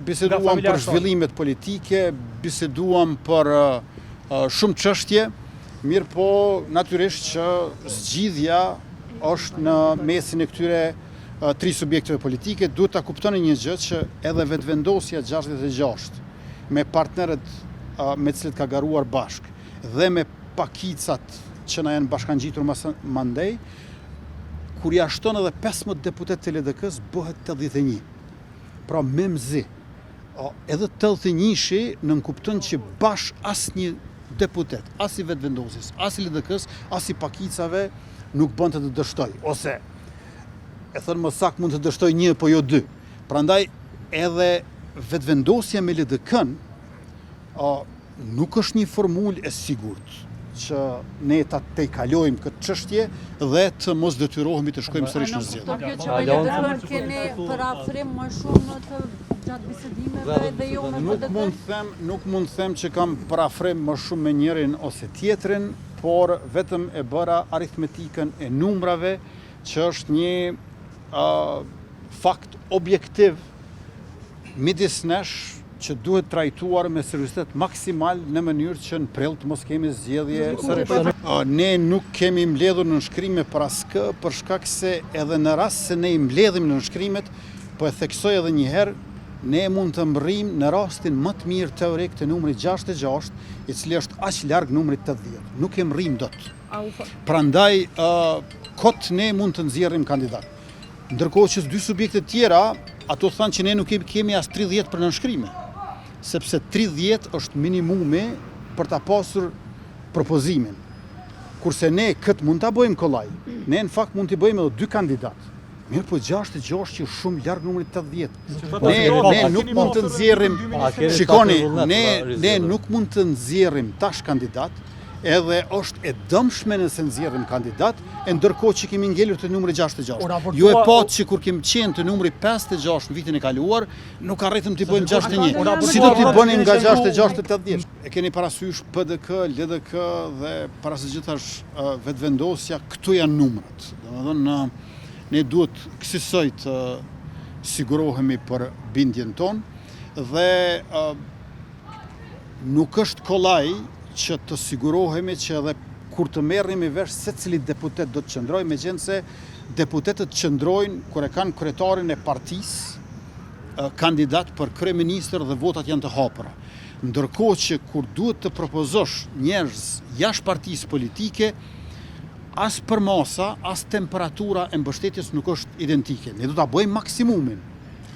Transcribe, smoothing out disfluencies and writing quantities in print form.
biseduam për zhvillimet politike, biseduam për shumë çështje, mirë po natyrisht që zgjidhja është në mesin e këtyre tri subjekteve politike. Duhet ta kuptoni një gjë që edhe vetëvendosja 66 me partnerët me të cilët ka garuar bashk dhe me pakicat që na janë bashkangjitur mandej, kur ja shton edhe 15 deputet të LDK-s bëhet 81. Pra me mzi. Edhe 81-shi nënkupton që bash asnjë deputet, as i vetëvendosjes, as i LDK-s, as i pakicave nuk bën të dështoj. Ose, e thënë më saktë, mund të dështoj 1 po jo 2. Prandaj edhe vetëvendosja me LDK-n nuk është një formulë e sigurt që ne ta tejkalojmë këtë çështje dhe të mos detyrohemi të shkojmë sërish në zgjedhje. Keni parafrim më shumë të gjatë bisedimeve dhe jo me PDT? Nuk mund të them që kam parafrim më shumë me njërin ose tjetrin, por vetëm e bëra aritmetikën e numrave, që është një fakt objektiv midis nesh që duhet trajtuar me seriozitet maksimal në mënyrë që në prill të mos kemi zgjedhje sërish. Ne nuk kemi mbledhur në nënshkrime për askë, për shkak se edhe në rast se ne i mbledhim në nënshkrimet, po e theksoj edhe një herë, ne mund të mbërrim në rastin më të mirë teorik të numrit 66, i cili është aq larg numrit 80. Nuk e mbërrim dot. Prandaj kot ne mund të nxjerrim kandidat. Ndërkohë që dy subjekte tjera, ato thanë që ne nuk kemi as 30 për nënshkrime, sepse 30 është minimumi për ta pasur propozimin. Kurse ne këtë mund ta bëjmë kollaj. Ne në fakt mund t'i bëjmë edhe 2 kandidat. Mirë po 66 që shumë larg numrit 80. Ne nuk mund të nxjerrim, shikoni, ne nuk mund të nxjerrim tash kandidat, edhe është e dëmshme nëse nxjerrim kandidat, e ndërkohë që kemi ngelur të numri 66. Ju e patë që kur kemi qenë të numri 56 në vitin e kaluar, nuk arritëm t'i bëjmë 61. Si do t'i bënim nga 66 të 80? E keni parasysh PDK, LDK dhe para së gjithash vetëvendosja, këtu janë numrat. Domethënë, ne duhet kësaj të sigurohemi për bindjen tonë dhe nuk është kollaj që të sigurohemi që edhe kur të merrim i vesh se cili deputet do të qëndrojë, megjithëse deputetët qëndrojnë kur e kanë kryetarin e partisë, kandidat për kryeministër dhe votat janë të hapura. Ndërkohë që kur duhet të propozosh njerëz jashtë partisë politike, as për masa, as temperatura e mbështetjes nuk është identike. Ne do ta bëjmë maksimumin.